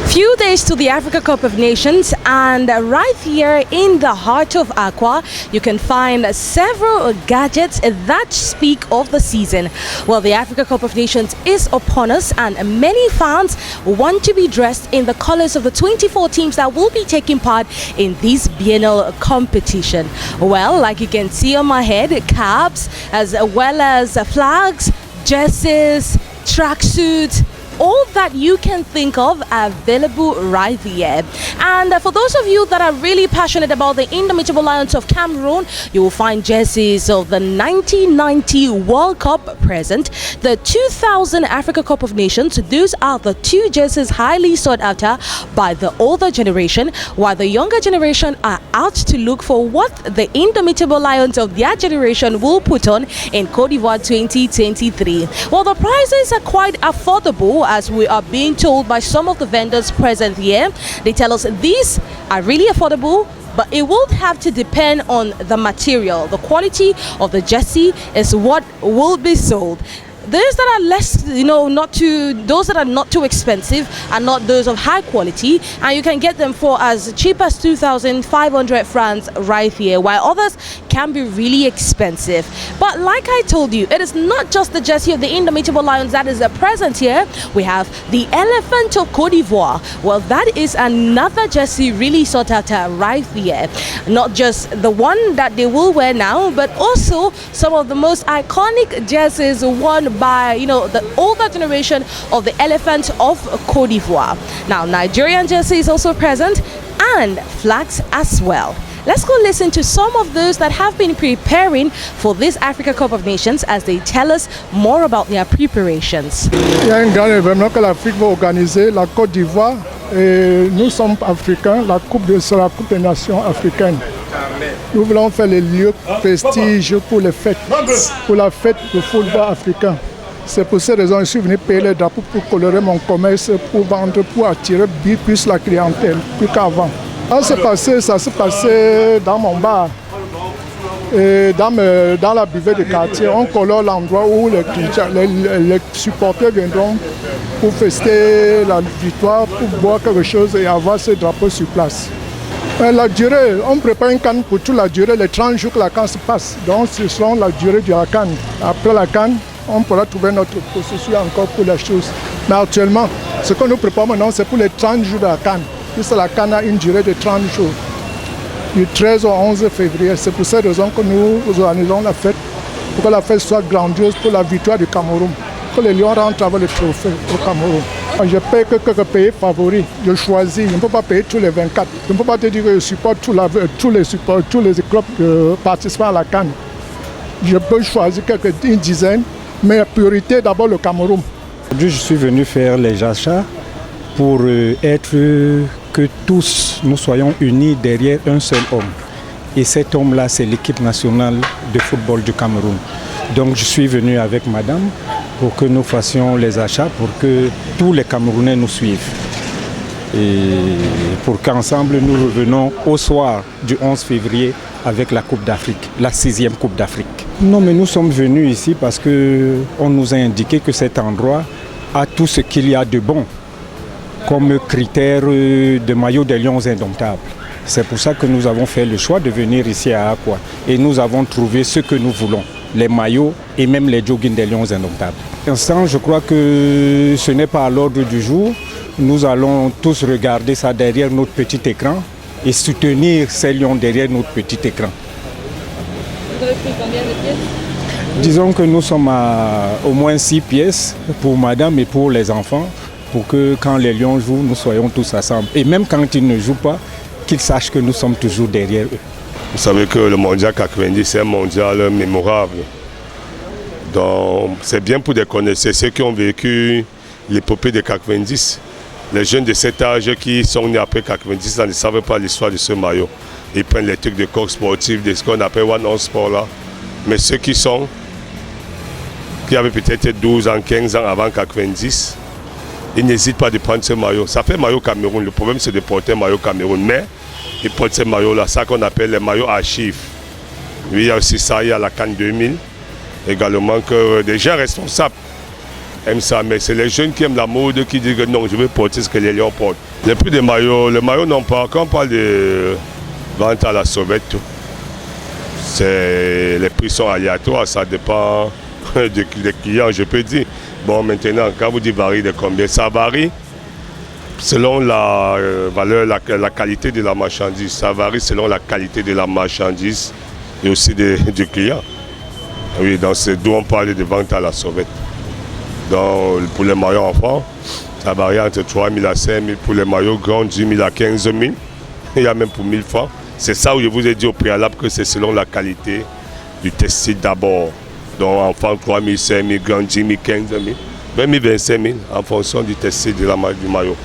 Few days to the Africa Cup of Nations, and right here in the heart of Accra, you can find several gadgets that speak of the season. Well, the Africa Cup of Nations is upon us, and many fans want to be dressed in the colors of the 24 teams that will be taking part in this biennial competition. Well, like you can see on my head, caps as well as flags, jerseys, tracksuits, all that you can think of are available right here. And for those of you that are really passionate about the Indomitable Lions of Cameroon, you will find jerseys of the 1990 World Cup present, the 2000 Africa Cup of Nations. Those are the two jerseys highly sought after by the older generation, while the younger generation are out to look for what the Indomitable Lions of their generation will put on in Côte d'Ivoire 2023. Well, the prices are quite affordable, as we are being told by some of the vendors present here. They tell us these are really affordable, but it will have to depend on the material. The quality of the jersey is what will be sold. Those that are less, those that are not too expensive are not those of high quality, and you can get them for as cheap as 2,500 francs right here, while others can be really expensive. But like I told you, it is not just the jersey of the Indomitable Lions that is present here. We have the Elephant of Côte d'Ivoire. Well, that is another jersey really sought after right here. Not just the one that they will wear now, but also some of the most iconic jerseys worn by the older generation of the Elephant of Côte d'Ivoire. Now, Nigerian jersey is also present, and flags as well. Let's go listen to some of those that have been preparing for this Africa Cup of Nations as they tell us more about their preparations. Il y a un grand événement que l'Afrique va organiser, la Côte d'Ivoire, et nous sommes africains, c'est la Coupe des Nations africaines. Nous voulons faire les lieux prestige pour les fêtes, pour la fête du football africain. C'est pour ces raisons que je suis venu payer les drapeaux pour colorer mon commerce, pour vendre, pour attirer plus la clientèle, plus qu'avant. Ça s'est passé dans mon bar, et dans la buvette de quartier. On colore l'endroit où les supporters viendront pour fêter la victoire, pour boire quelque chose et avoir ce drapeau sur place. La durée, on prépare une canne pour toute la durée, les 30 jours que la canne se passe. Donc ce sera la durée de la canne. Après la canne, on pourra trouver notre processus encore pour les choses. Mais actuellement, ce que nous préparons maintenant, c'est pour les 30 jours de la canne. Puisque la canne a une durée de 30 jours, du 13 au 11 février. C'est pour cette raison que nous organisons la fête, pour que la fête soit grandiose pour la victoire du Cameroun, que les Lions rentrent avec le trophée au Cameroun. Je paye que quelques pays favoris, je choisis, je ne peux pas payer tous les 24. Je ne peux pas te dire que je supporte tous les clubs participants à la CAN. Je peux choisir une dizaine, mais la priorité d'abord le Cameroun. Aujourd'hui, je suis venu faire les achats pour que tous nous soyons unis derrière un seul homme. Et cet homme-là, c'est l'équipe nationale de football du Cameroun. Donc je suis venu avec madame pour que nous fassions les achats, pour que tous les Camerounais nous suivent. Et pour qu'ensemble nous revenons au soir du 11 février avec la Coupe d'Afrique, la 6e Coupe d'Afrique. Non, mais nous sommes venus ici parce qu'on nous a indiqué que cet endroit a tout ce qu'il y a de bon comme critère de maillot des Lions indomptables. C'est pour ça que nous avons fait le choix de venir ici à Accra et nous avons trouvé ce que nous voulons, les maillots et même les joggings des Lions indomptables. Pour l'instant, je crois que ce n'est pas à l'ordre du jour. Nous allons tous regarder ça derrière notre petit écran et soutenir ces lions derrière notre petit écran. Vous avez pris combien de pièces? Disons que nous sommes à au moins 6 pièces pour madame et pour les enfants, pour que quand les lions jouent, nous soyons tous ensemble. Et même quand ils ne jouent pas, qu'ils sachent que nous sommes toujours derrière eux. Vous savez que le mondial 90, c'est un mondial mémorable. Donc c'est bien pour des connaisseurs, ceux qui ont vécu l'épopée de 90. Les jeunes de cet âge qui sont nés après 90 ne savent pas l'histoire de ce maillot. Ils prennent les trucs de coq sportif, de ce qu'on appelle One On Sport là. Mais ceux qui avaient peut-être 12 ans, 15 ans avant 90, ils n'hésitent pas de prendre ce maillot. Ça fait maillot Cameroun. Le problème c'est de porter un maillot Cameroun. Mais ils portent ce maillot-là, ça qu'on appelle les maillots archives. Oui, il y a aussi ça, il y a la CAN 2000. Également que des gens responsables aiment ça. Mais c'est les jeunes qui aiment la mode qui disent que non, je veux porter ce que les lions portent. Les prix des maillots, les maillots non pas. Quand on parle de vente à la sauvette, les prix sont aléatoires, ça dépend des clients, je peux dire. Bon, maintenant, quand vous dites varie de combien, ça varie selon la valeur, la qualité de la marchandise. Ça varie selon la qualité de la marchandise et aussi du client. Oui, donc c'est d'où on parle de vente à la sauvette. Donc, pour les maillots enfants, ça varie entre 3 000 à 5 000. Pour les maillots grands, 10 000 à 15 000. Il y a même pour 1 000 francs. C'est ça où je vous ai dit au préalable que c'est selon la qualité du textile d'abord. Donc, enfants 3 000, 5 000, grands 10 000, 15 000, même 25 000 en fonction du textile du maillot.